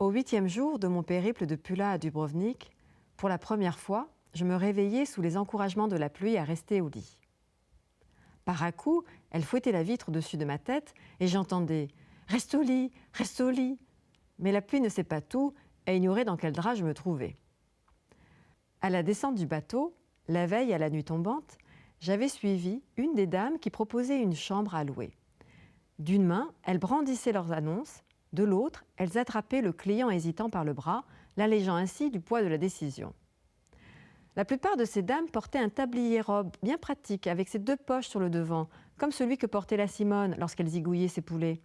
Au 8e jour de mon périple de Pula à Dubrovnik, pour la première fois, je me réveillais sous les encouragements de la pluie à rester au lit. Par à coup, elle fouettait la vitre au-dessus de ma tête et j'entendais « Reste au lit, reste au lit !» Mais la pluie ne sait pas tout et ignorait dans quel drap je me trouvais. À la descente du bateau, la veille à la nuit tombante, j'avais suivi une des dames qui proposait une chambre à louer. D'une main, elles brandissaient leurs annonces, de l'autre, elles attrapaient le client hésitant par le bras, l'allégeant ainsi du poids de la décision. La plupart de ces dames portaient un tablier-robe bien pratique avec ses 2 poches sur le devant, comme celui que portait la Simone lorsqu'elle zigouillait ses poulets.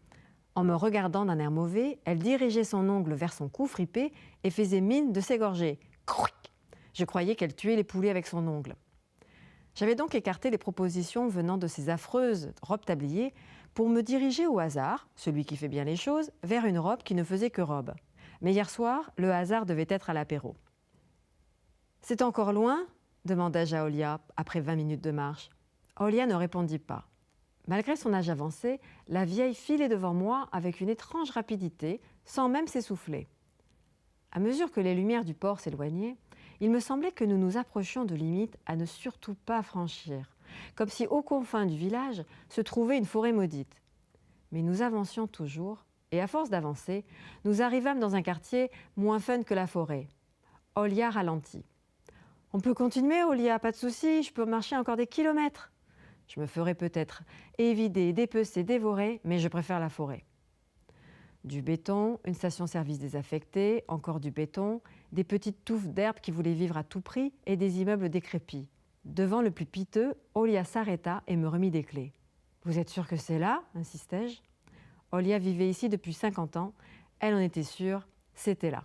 En me regardant d'un air mauvais, elle dirigeait son ongle vers son cou fripé et faisait mine de s'égorger. Crouic ! Je croyais qu'elle tuait les poulets avec son ongle. J'avais donc écarté les propositions venant de ces affreuses robes tablier pour me diriger au hasard, celui qui fait bien les choses, vers une robe qui ne faisait que robe. Mais hier soir, le hasard devait être à l'apéro. « C'est encore loin ?» demandai-je à Olia après 20 minutes de marche. Olia ne répondit pas. Malgré son âge avancé, la vieille filait devant moi avec une étrange rapidité, sans même s'essouffler. À mesure que les lumières du port s'éloignaient, il me semblait que nous nous approchions de limites à ne surtout pas franchir, comme si aux confins du village se trouvait une forêt maudite. Mais nous avancions toujours, et à force d'avancer, nous arrivâmes dans un quartier moins fun que la forêt. Olia ralentit. « On peut continuer, Olia, pas de souci, je peux marcher encore des kilomètres. » Je me ferai peut-être évider, dépecer, dévorer, mais je préfère la forêt. Du béton, une station-service désaffectée, encore du béton, des petites touffes d'herbe qui voulaient vivre à tout prix et des immeubles décrépits. Devant le plus piteux, Olia s'arrêta et me remit des clés. « Vous êtes sûr que c'est là ?» insistai-je. Olia vivait ici depuis 50 ans. Elle en était sûre, c'était là.